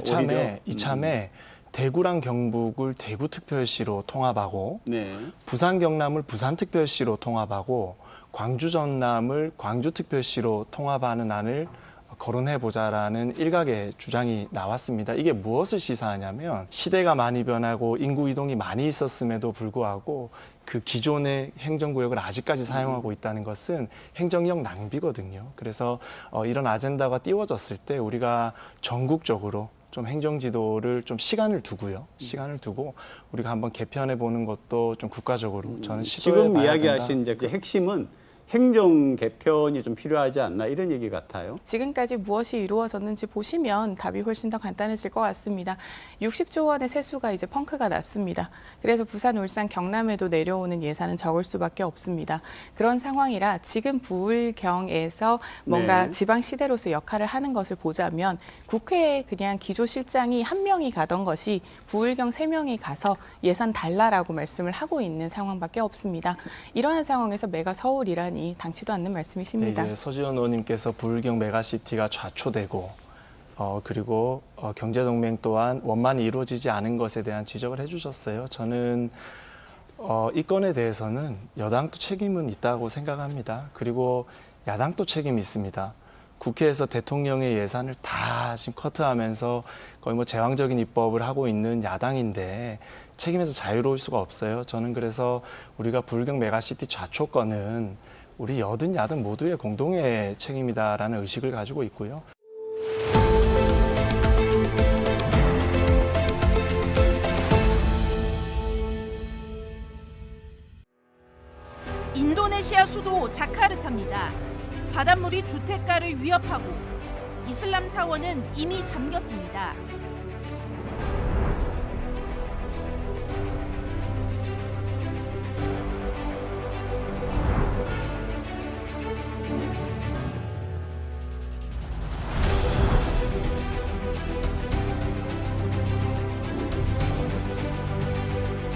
이참에 대구랑 경북을 대구특별시로 통합하고 네. 부산 경남을 부산특별시로 통합하고 광주 전남을 광주특별시로 통합하는 안을 거론해보자라는 일각의 주장이 나왔습니다. 이게 무엇을 시사하냐면 시대가 많이 변하고 인구 이동이 많이 있었음에도 불구하고 그 기존의 행정구역을 아직까지 사용하고 있다는 것은 행정력 낭비거든요. 그래서 이런 아젠다가 띄워졌을 때 우리가 전국적으로 좀 행정지도를 좀 시간을 두고 우리가 한번 개편해 보는 것도 좀 국가적으로 저는 시도해 지금 봐야 이야기하신 된다. 이제 그 핵심은 행정 개편이 좀 필요하지 않나 이런 얘기 같아요. 지금까지 무엇이 이루어졌는지 보시면 답이 훨씬 더 간단해질 것 같습니다. 60조 원의 세수가 이제 펑크가 났습니다. 그래서 부산, 울산, 경남에도 내려오는 예산은 적을 수밖에 없습니다. 그런 상황이라 지금 부울경에서 뭔가 네. 지방시대로서 역할을 하는 것을 보자면 국회에 그냥 기조실장이 한 명이 가던 것이 부울경 3명이 가서 예산 달라라고 말씀을 하고 있는 상황밖에 없습니다. 이러한 상황에서 메가 서울이라니 당치도 않는 말씀이십니다. 네, 서지원 의원님께서 부울경 메가시티가 좌초되고 그리고 경제동맹 또한 원만히 이루어지지 않은 것에 대한 지적을 해주셨어요. 저는 이 건에 대해서는 여당도 책임은 있다고 생각합니다. 그리고 야당도 책임이 있습니다. 국회에서 대통령의 예산을 다 지금 커트하면서 거의 뭐 제왕적인 입법을 하고 있는 야당인데 책임에서 자유로울 수가 없어요. 저는 그래서 우리가 부울경 메가시티 좌초건은 우리 여든 야든 모두의 공동의 책임이다라는 의식을 가지고 있고요. 인도네시아 수도 자카르타입니다. 바닷물이 주택가를 위협하고 이슬람 사원은 이미 잠겼습니다.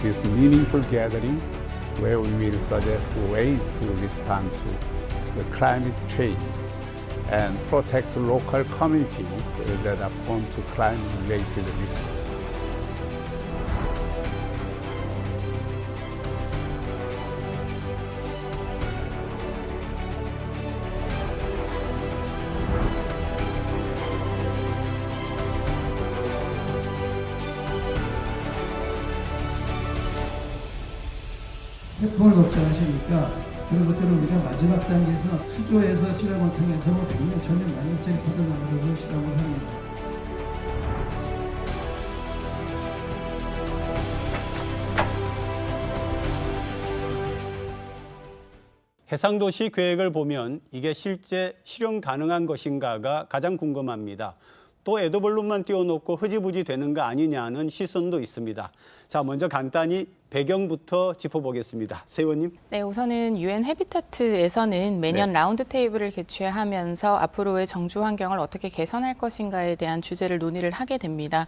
This meaningful gathering where we will suggest ways to respond to the climate change and protect local communities that are prone to climate-related risks. 태풍을 걱정하시니까 그런 것들을 우리가 마지막 단계에서 수조에서 실험을 통해서 100년, 1000년, 만년짜리 포도를 만들어서 실험을 합니다. 해상도시 계획을 보면 이게 실제 실현 가능한 것인가가 가장 궁금합니다. 또 에드벌룬만 띄워놓고 흐지부지 되는 거 아니냐는 시선도 있습니다. 자, 먼저 간단히 배경부터 짚어보겠습니다. 세 의원님. 네, 우선은 UN 해비타트에서는 매년 라운드 테이블을 개최하면서 앞으로의 정주 환경을 어떻게 개선할 것인가에 대한 주제를 논의를 하게 됩니다.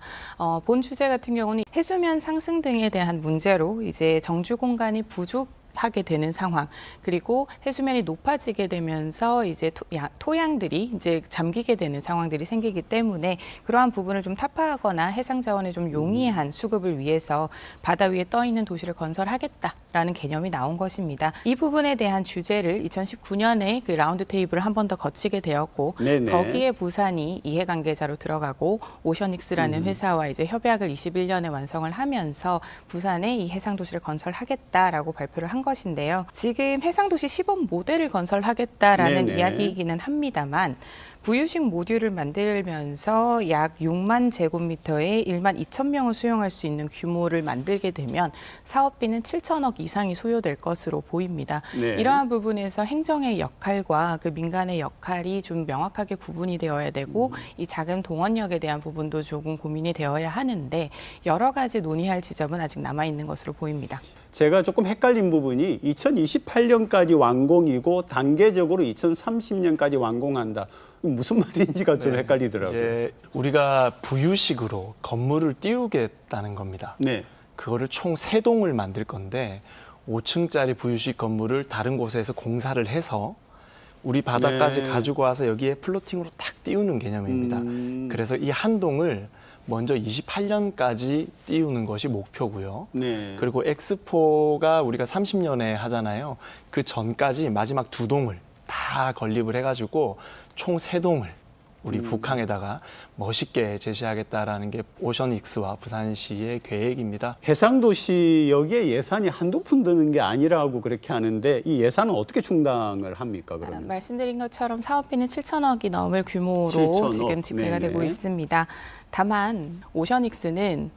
본 주제 같은 경우는 해수면 상승 등에 대한 문제로 이제 정주 공간이 부족하게 되는 상황, 그리고 해수면이 높아지게 되면서 이제 토양들이 이제 잠기게 되는 상황들이 생기기 때문에 그러한 부분을 좀 타파하거나 해상 자원의 좀 용이한 수급을 위해서 바다 위에 떠 있는 도시를 건설하겠다라는 개념이 나온 것입니다. 이 부분에 대한 주제를 2019년에 그 라운드 테이블을 한 번 더 거치게 되었고, 네네. 거기에 부산이 이해관계자로 들어가고 오션익스라는 회사와 이제 협약을 21년에 완성을 하면서 부산에 이 해상 도시를 건설하겠다라고 발표를 한 것인데요. 지금 해상도시 시범 모델을 건설하겠다라는 네네. 이야기이기는 합니다만 부유식 모듈을 만들면서 약 6만 제곱미터에 1만 2천 명을 수용할 수 있는 규모를 만들게 되면 사업비는 7천억 이상이 소요될 것으로 보입니다. 네. 이러한 부분에서 행정의 역할과 그 민간의 역할이 좀 명확하게 구분이 되어야 되고 이 자금 동원력에 대한 부분도 조금 고민이 되어야 하는데 여러 가지 논의할 지점은 아직 남아있는 것으로 보입니다. 제가 조금 헷갈린 부분이 2028년까지 완공이고 단계적으로 2030년까지 완공한다. 무슨 말인지가 좀 헷갈리더라고요. 이제 우리가 부유식으로 건물을 띄우겠다는 겁니다. 네. 그거를 총 3동을 만들 건데 5층짜리 부유식 건물을 다른 곳에서 공사를 해서 우리 바다까지 네. 가지고 와서 여기에 플로팅으로 탁 띄우는 개념입니다. 그래서 이 한 동을 먼저 28년까지 띄우는 것이 목표고요. 네. 그리고 엑스포가 우리가 30년에 하잖아요. 그 전까지 마지막 2동을 다 건립을 해가지고 총 3동을 우리 북항에다가 멋있게 제시하겠다라는 게 오션익스와 부산시의 계획입니다. 해상도시 여기에 예산이 한두 푼 드는 게 아니라고 그렇게 하는데 이 예산은 어떻게 충당을 합니까? 그러면? 말씀드린 것처럼 사업비는 7천억이 넘을 규모로 7천억? 지금 집계가 네네. 되고 있습니다. 다만 오션익스는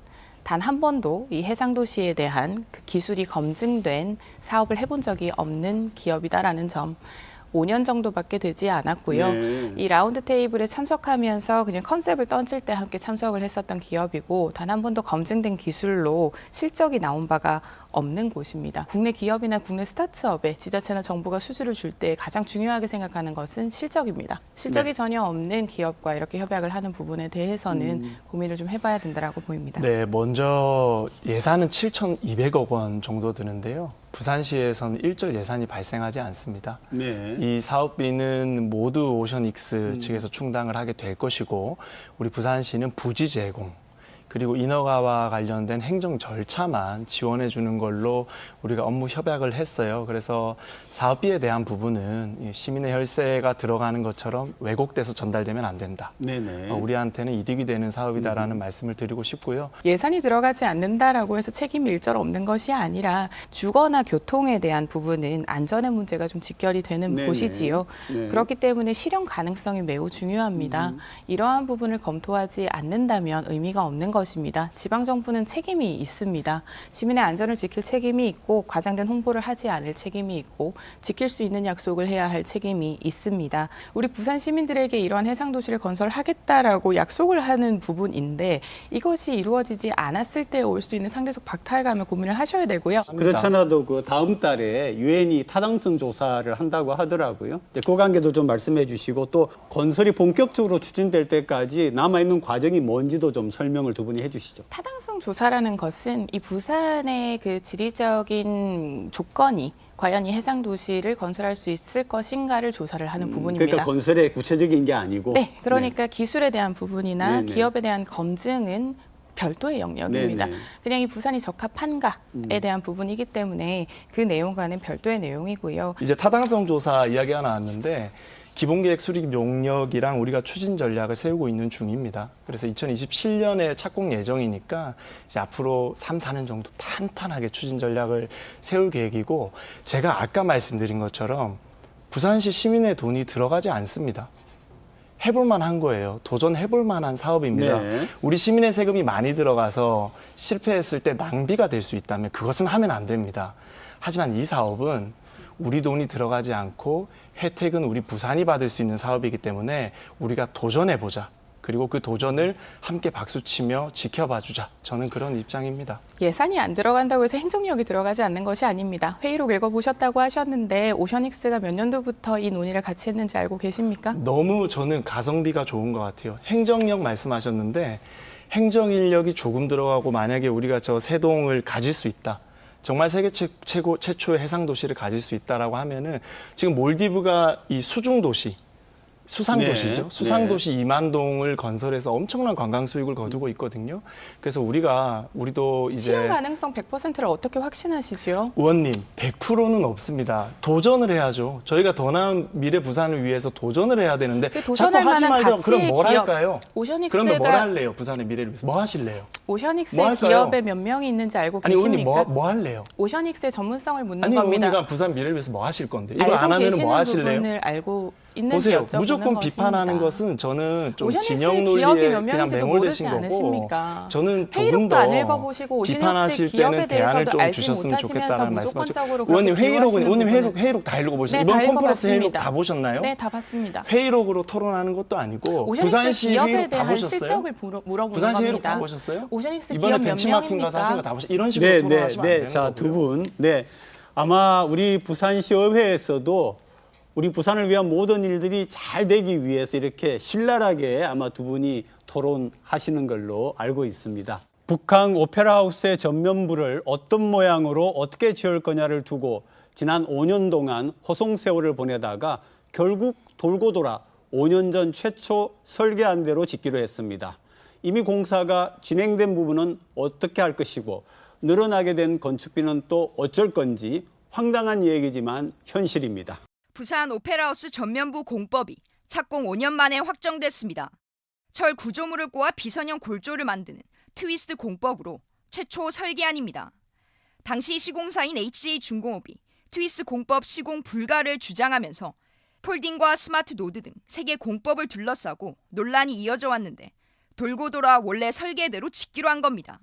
단 한 번도 이 해상도시에 대한 그 기술이 검증된 사업을 해본 적이 없는 기업이다라는 점. 5년 정도밖에 되지 않았고요. 네. 이 라운드 테이블에 참석하면서 그냥 컨셉을 던질 때 함께 참석을 했었던 기업이고 단 한 번도 검증된 기술로 실적이 나온 바가 없는 곳입니다. 국내 기업이나 국내 스타트업에 지자체나 정부가 수주를 줄 때 가장 중요하게 생각하는 것은 실적입니다. 실적이 전혀 없는 기업과 이렇게 협약을 하는 부분에 대해서는 고민을 좀 해봐야 된다라고 보입니다. 네, 먼저 예산은 7,200억 원 정도 드는데요. 부산시에서는 일절 예산이 발생하지 않습니다. 네. 이 사업비는 모두 오션익스 측에서 충당을 하게 될 것이고 우리 부산시는 부지 제공 그리고 인허가와 관련된 행정 절차만 지원해 주는 걸로 우리가 업무 협약을 했어요. 그래서 사업비에 대한 부분은 시민의 혈세가 들어가는 것처럼 왜곡돼서 전달되면 안 된다. 네네. 우리한테는 이득이 되는 사업이다라는 말씀을 드리고 싶고요. 예산이 들어가지 않는다라고 해서 책임이 일절 없는 것이 아니라 주거나 교통에 대한 부분은 안전의 문제가 좀 직결이 되는 네네. 곳이지요. 네. 그렇기 때문에 실현 가능성이 매우 중요합니다. 이러한 부분을 검토하지 않는다면 의미가 없는 것입니다. 지방정부는 책임이 있습니다. 시민의 안전을 지킬 책임이 있고 과장된 홍보를 하지 않을 책임이 있고 지킬 수 있는 약속을 해야 할 책임이 있습니다. 우리 부산 시민들에게 이러한 해상도시를 건설하겠다라고 약속을 하는 부분인데 이것이 이루어지지 않았을 때 올 수 있는 상대적 박탈감을 고민을 하셔야 되고요. 그렇잖아도 그 다음 달에 유엔이 타당성 조사를 한다고 하더라고요. 그 관계도 좀 말씀해 주시고 또 건설이 본격적으로 추진될 때까지 남아있는 과정이 뭔지도 좀 설명을 두 분이 해주시죠. 타당성 조사라는 것은 이 부산의 그 지리적인 조건이 과연 이 해상도시를 건설할 수 있을 것인가를 조사를 하는 부분입니다. 그러니까 건설의 구체적인 게 아니고. 네, 그러니까 기술에 대한 부분이나 네네. 기업에 대한 검증은 별도의 영역입니다. 네네. 그냥 이 부산이 적합한가에 대한 부분이기 때문에 그 내용과는 별도의 내용이고요. 이제 타당성 조사 이야기가 나왔는데 기본계획 수립 용역이랑 우리가 추진 전략을 세우고 있는 중입니다. 그래서 2027년에 착공 예정이니까 이제 앞으로 3, 4년 정도 탄탄하게 추진 전략을 세울 계획이고 제가 아까 말씀드린 것처럼 부산시 시민의 돈이 들어가지 않습니다. 해볼 만한 거예요. 도전해볼 만한 사업입니다. 네. 우리 시민의 세금이 많이 들어가서 실패했을 때 낭비가 될 수 있다면 그것은 하면 안 됩니다. 하지만 이 사업은 우리 돈이 들어가지 않고 혜택은 우리 부산이 받을 수 있는 사업이기 때문에 우리가 도전해보자. 그리고 그 도전을 함께 박수치며 지켜봐주자. 저는 그런 입장입니다. 예산이 안 들어간다고 해서 행정력이 들어가지 않는 것이 아닙니다. 회의록 읽어보셨다고 하셨는데 오션익스가 몇 년도부터 이 논의를 같이 했는지 알고 계십니까? 너무 저는 가성비가 좋은 것 같아요. 행정력 말씀하셨는데 행정인력이 조금 들어가고 만약에 우리가 저 세동을 가질 수 있다. 정말 세계 최초의 해상도시를 가질 수 있다라고 하면은 지금 몰디브가 이 수중도시, 수상도시죠. 네. 수상도시 2만 동을 건설해서 엄청난 관광 수익을 거두고 있거든요. 그래서 우리도 이제 실현 가능성 100%를 어떻게 확신하시죠? 의원님 100%는 없습니다. 도전을 해야죠. 저희가 더 나은 미래 부산을 위해서 도전을 해야 되는데 그 자꾸 도전할 하지 만한 말죠. 가치의 그럼 뭘 기업, 할까요? 오션익스가 그러면 뭘 할래요? 부산의 미래를 위해서 뭐 하실래요? 오션익스의 뭐 할까요? 기업에 몇 명이 있는지 알고 아니 의원님 계십니까? 뭐 할래요? 오션익스의 전문성을 묻는 아니 겁니다. 의원님가 부산 미래를 위해서 뭐 하실 건데 이거 알고 안 하면 계시는 뭐 하실래요? 부분을 알고 있는지 보세요. 여쭤보는 무조건 비판하는 것입니다. 것은 저는 좀 오션익스의 진영 기업이 논리에 몇 그냥 명인지도 매몰되신 모르지 거고 않으십니까? 저는 조금 회의록도 더 안 읽어보시고 오션익스 비판하실 기업에 때는 대안을 대해서도 좀 알지 주셨으면 못하시면서 좋겠다는 말씀하시고 무조건적으로 의원님 그렇게 회의록은 비유하시는 의원님 부분은 회의록 다 읽어보셨어요? 네, 이번 다 컨퍼런스 회의록 읽어봤습니다. 다 보셨나요? 네, 다 봤습니다. 회의록으로 토론하는 것도 아니고 오션익스 부산시 기업에 회의록 다 대한 보셨어요? 실적을 물어보는 부산시 회의록 겁니다. 다 보셨어요? 오션익스 이번에 기업 몇 벤치마킹 가서 하신 거 명입니까? 다 보셨어요? 이런 식으로 네, 토론하시면 안 네, 되는 네. 자, 두 거고요. 분. 네. 아마 우리 부산시의회에서도 우리 부산을 위한 모든 일들이 잘 되기 위해서 이렇게 신랄하게 아마 두 분이 토론하시는 걸로 알고 있습니다. 북한 오페라 하우스의 전면부를 어떤 모양으로 어떻게 지을 거냐를 두고 지난 5년 동안 호송세월을 보내다가 결국 돌고 돌아 5년 전 최초 설계한 대로 짓기로 했습니다. 이미 공사가 진행된 부분은 어떻게 할 것이고 늘어나게 된 건축비는 또 어쩔 건지 황당한 얘기지만 현실입니다. 부산 오페라하우스 전면부 공법이 착공 5년 만에 확정됐습니다. 철 구조물을 꼬아 비선형 골조를 만드는 트위스트 공법으로 최초 설계안입니다. 당시 시공사인 HJ중공업이 트위스트 공법 시공 불가를 주장하면서 폴딩과 스마트 노드 등 세계 공법을 둘러싸고 논란이 이어져 왔는데 돌고 돌아 원래 설계대로 짓기로 한 겁니다.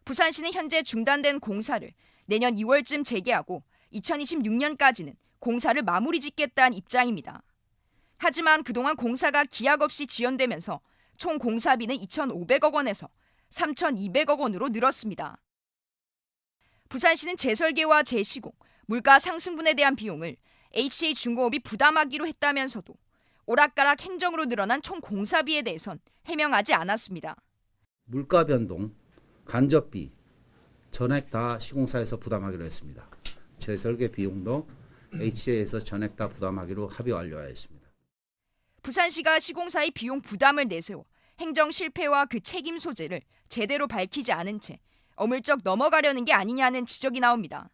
부산시는 현재 중단된 공사를 내년 2월쯤 재개하고 2026년까지는 공사를 마무리 짓겠다는 입장입니다. 하지만 그동안 공사가 기약 없이 지연되면서 총 공사비는 2,500억 원에서 3,200억 원으로 늘었습니다. 부산시는 재설계와 재시공, 물가 상승분에 대한 비용을 HJ중공업이 부담하기로 했다면서도 오락가락 행정으로 늘어난 총 공사비에 대해선 해명하지 않았습니다. 물가 변동, 간접비, 전액 다 시공사에서 부담하기로 했습니다. 재설계 비용도 HJ에서 전액 다 부담하기로 합의 완료하였습니다. 부산시가 시공사의 비용 부담을 내세워 행정 실패와 그 책임 소재를 제대로 밝히지 않은 채 어물쩍 넘어가려는 게 아니냐는 지적이 나옵니다.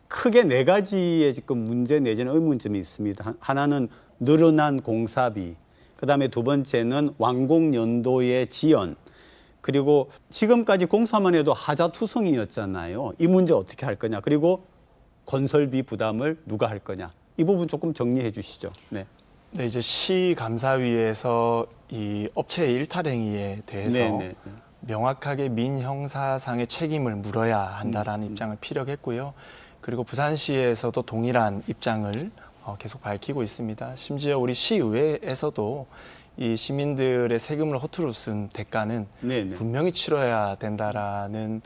크게 4가지의 지금 문제 내지는 의문점이 있습니다. 하나는 늘어난 공사비, 그다음에 두 번째는 완공 연도의 지연, 그리고 지금까지 공사만 해도 하자투성이었잖아요. 이 문제 어떻게 할 거냐, 그리고 건설비 부담을 누가 할 거냐, 이 부분 조금 정리해 주시죠. 네. 네, 이제 시 감사위에서 이 업체의 일탈 행위에 대해서 명확하게 민형사상의 책임을 물어야 한다라는 입장을 피력했고요. 그리고 부산시에서도 동일한 입장을 계속 밝히고 있습니다. 심지어 우리 시의회에서도 이 시민들의 세금을 허투루 쓴 대가는 분명히 치러야 된다라는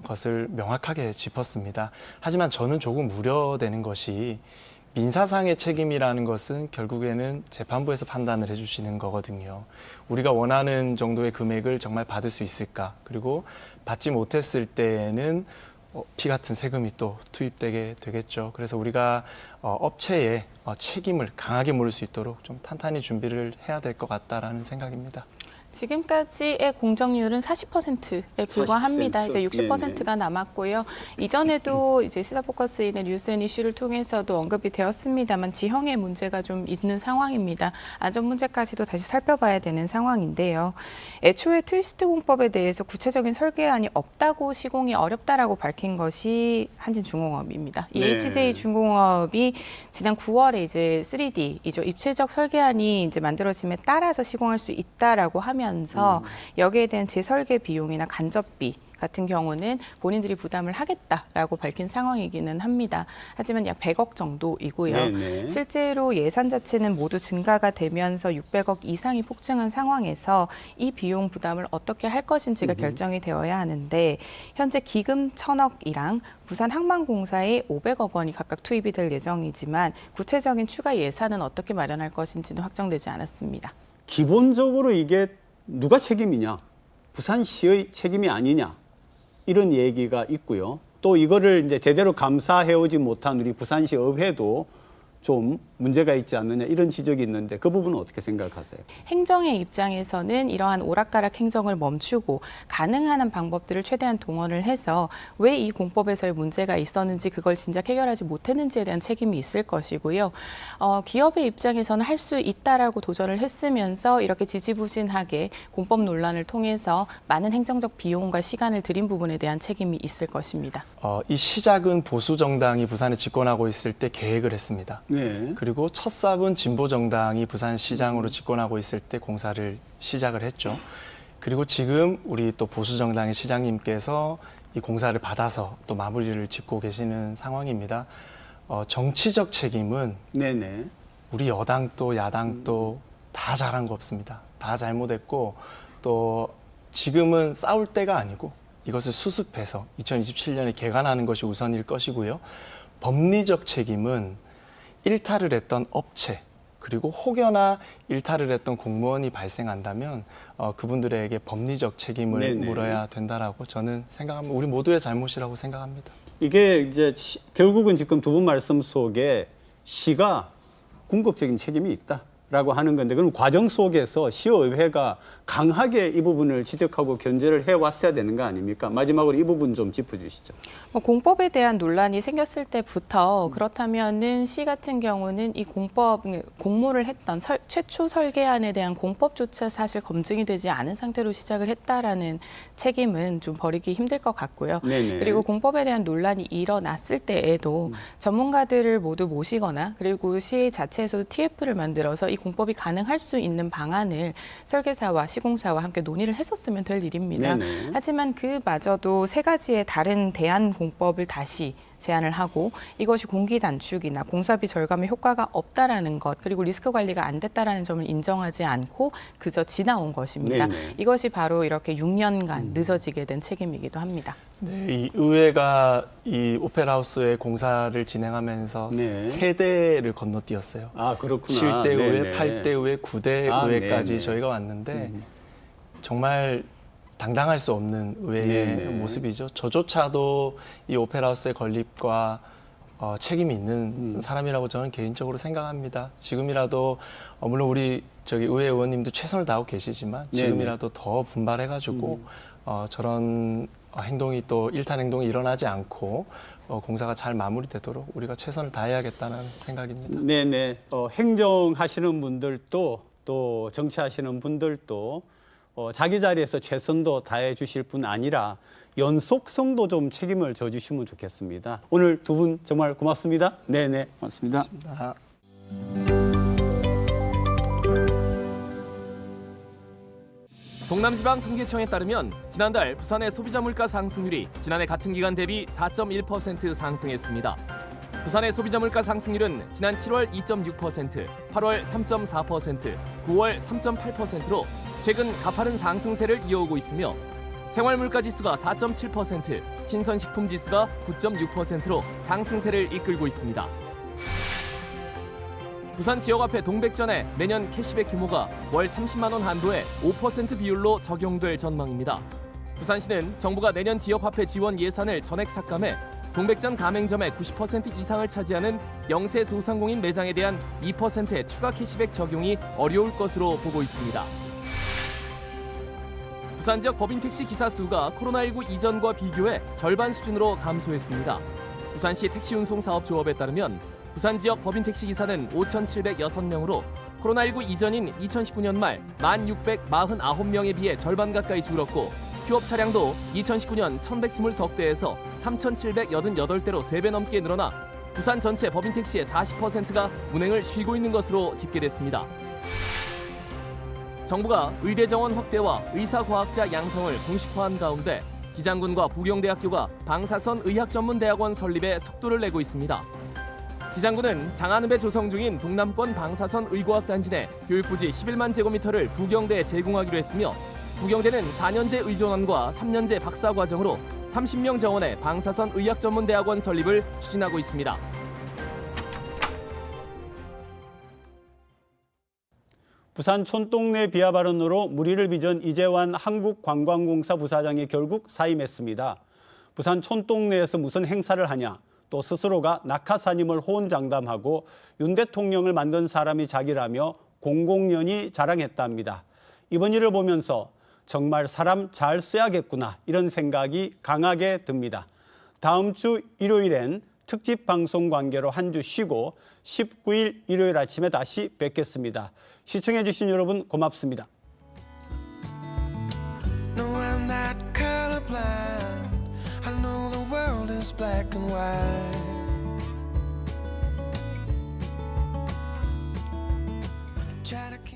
것을 명확하게 짚었습니다. 하지만 저는 조금 우려되는 것이 민사상의 책임이라는 것은 결국에는 재판부에서 판단을 해주시는 거거든요. 우리가 원하는 정도의 금액을 정말 받을 수 있을까? 그리고 받지 못했을 때에는 피 같은 세금이 또 투입되게 되겠죠. 그래서 우리가 업체의 책임을 강하게 물을 수 있도록 좀 탄탄히 준비를 해야 될 것 같다라는 생각입니다. 지금까지의 공정률은 40%에 불과합니다. 40%. 이제 60%가 남았고요. 이전에도 이제 시사포커스인의 뉴스 앤 이슈를 통해서도 언급이 되었습니다만 지형의 문제가 좀 있는 상황입니다. 안전 문제까지도 다시 살펴봐야 되는 상황인데요. 애초에 트위스트 공법에 대해서 구체적인 설계안이 없다고 시공이 어렵다라고 밝힌 것이 한진중공업입니다. 이 HJ중공업이 지난 9월에 이제 3D이죠. 입체적 설계안이 이제 만들어짐에 따라서 시공할 수 있다라고 하면 여기에 대한 재설계 비용이나 간접비 같은 경우는 본인들이 부담을 하겠다라고 밝힌 상황이기는 합니다. 하지만 약 100억 정도이고요. 실제로 예산 자체는 모두 증가가 되면서 600억 이상이 폭증한 상황에서 이 비용 부담을 어떻게 할 것인지가 결정이 되어야 하는데 현재 기금 1,000억이랑 부산항만공사에 500억 원이 각각 투입이 될 예정이지만 구체적인 추가 예산은 어떻게 마련할 것인지는 확정되지 않았습니다. 기본적으로 이게 누가 책임이냐? 부산시의 책임이 아니냐? 이런 얘기가 있고요. 또 이거를 이제 제대로 감사해오지 못한 우리 부산시 의회도 좀 문제가 있지 않느냐 이런 지적이 있는데 그 부분은 어떻게 생각하세요? 행정의 입장에서는 이러한 오락가락 행정을 멈추고 가능한 한 방법들을 최대한 동원을 해서 왜 이 공법에서의 문제가 있었는지 그걸 진작 해결하지 못했는지에 대한 책임이 있을 것이고요. 기업의 입장에서는 할 수 있다라고 도전을 했으면서 이렇게 지지부진하게 공법 논란을 통해서 많은 행정적 비용과 시간을 들인 부분에 대한 책임이 있을 것입니다. 이 시작은 보수 정당이 부산에 집권하고 있을 때 계획을 했습니다. 그리고 첫 삽은 진보 정당이 부산시장으로 집권하고 있을 때 공사를 시작을 했죠. 그리고 지금 우리 또 보수 정당의 시장님께서 이 공사를 받아서 또 마무리를 짓고 계시는 상황입니다. 정치적 책임은 우리 여당도 야당도 다 잘한 거 없습니다. 다 잘못했고 또 지금은 싸울 때가 아니고 이것을 수습해서 2027년에 개관하는 것이 우선일 것이고요. 법리적 책임은 일탈을 했던 업체 그리고 혹여나 일탈을 했던 공무원이 발생한다면 그분들에게 법리적 책임을 물어야 된다라고 저는 생각합니다. 우리 모두의 잘못이라고 생각합니다. 이게 이제 결국은 지금 두 분 말씀 속에 시가 궁극적인 책임이 있다라고 하는 건데 그럼 과정 속에서 시의회가 강하게 이 부분을 지적하고 견제를 해왔어야 되는 거 아닙니까? 마지막으로 이 부분 좀 짚어주시죠. 공법에 대한 논란이 생겼을 때부터 그렇다면은 시 같은 경우는 이 공모를 했던 최초 설계안에 대한 공법조차 사실 검증이 되지 않은 상태로 시작을 했다라는 책임은 좀 버리기 힘들 것 같고요. 그리고 공법에 대한 논란이 일어났을 때에도 전문가들을 모두 모시거나 그리고 시 자체에서도 TF를 만들어서 이 이 공법이 가능할 수 있는 방안을 설계사와 시공사와 함께 논의를 했었으면 될 일입니다. 네네. 하지만 그마저도 세 가지의 다른 대안 공법을 다시 제안을 하고 이것이 공기 단축이나 공사비 절감에 효과가 없다라는 것, 그리고 리스크 관리가 안 됐다라는 점을 인정하지 않고 그저 지나온 것입니다. 네네. 이것이 바로 이렇게 6년간 늦어지게 된 책임이기도 합니다. 네, 이 의회가 이 오페라 하우스의 공사를 진행하면서 네. 세대를 건너뛰었어요. 아, 그렇구나. 7대 의회, 네네. 8대 의회, 9대 아, 의회까지 네네. 저희가 왔는데 정말 당당할 수 없는 의회의 네네. 모습이죠. 저조차도 이 오페라 하우스의 건립과 책임이 있는 사람이라고 저는 개인적으로 생각합니다. 지금이라도 물론 우리 의회 의원님도 최선을 다하고 계시지만 지금이라도 더 분발해가지고 저런 행동이 또 일탄 행동이 일어나지 않고 공사가 잘 마무리되도록 우리가 최선을 다해야겠다는 생각입니다. 네네. 행정하시는 분들도 또 정치하시는 분들도 자기 자리에서 최선도 다해 주실 뿐 아니라 연속성도 좀 책임을 져주시면 좋겠습니다. 오늘 두 분 정말 고맙습니다. 네네, 고맙습니다. 고맙습니다. 동남지방통계청에 따르면 지난달 부산의 소비자 물가 상승률이 지난해 같은 기간 대비 4.1% 상승했습니다. 부산의 소비자 물가 상승률은 지난 7월 2.6%, 8월 3.4%, 9월 3.8%로 최근 가파른 상승세를 이어오고 있으며 생활물가 지수가 4.7%, 신선식품 지수가 9.6%로 상승세를 이끌고 있습니다. 부산 지역화폐 동백전에 매년 캐시백 규모가 월 30만 원 한도에 5% 비율로 적용될 전망입니다. 부산시는 정부가 내년 지역화폐 지원 예산을 전액 삭감해 동백전 가맹점의 90% 이상을 차지하는 영세 소상공인 매장에 대한 2%의 추가 캐시백 적용이 어려울 것으로 보고 있습니다. 부산 지역 법인 택시 기사 수가 코로나19 이전과 비교해 절반 수준으로 감소했습니다. 부산시 택시운송사업조업에 따르면 부산 지역 법인 택시 기사는 5,706명으로 코로나19 이전인 2019년 말 1,649명에 비해 절반 가까이 줄었고 휴업 차량도 2019년 1,123대에서 3,788대로 3배 넘게 늘어나 부산 전체 법인 택시의 40%가 운행을 쉬고 있는 것으로 집계됐습니다. 정부가 의대 정원 확대와 의사과학자 양성을 공식화한 가운데 기장군과 부경대학교가 방사선 의학전문대학원 설립에 속도를 내고 있습니다. 기장군은 장안읍에 조성 중인 동남권 방사선 의과학단지 내 교육부지 11만 제곱미터를 부경대에 제공하기로 했으며 부경대는 4년제 의전원과 3년제 박사과정으로 30명 정원의 방사선 의학전문대학원 설립을 추진하고 있습니다. 부산 촌동네 비하 발언으로 물의를 빚은 이재환 한국관광공사 부사장이 결국 사임했습니다. 부산 촌동네에서 무슨 행사를 하냐, 또 스스로가 낙하산임을 호언장담하고 윤 대통령을 만든 사람이 자기라며 공공연히 자랑했답니다. 이번 일을 보면서 정말 사람 잘 써야겠구나 이런 생각이 강하게 듭니다. 다음 주 일요일엔 특집 방송 관계로 한 주 쉬고 19일 일요일 아침에 다시 뵙겠습니다. 시청해 주신 여러분 고맙습니다. No, I'm not colorblind. I know the world is black and white. Try to keep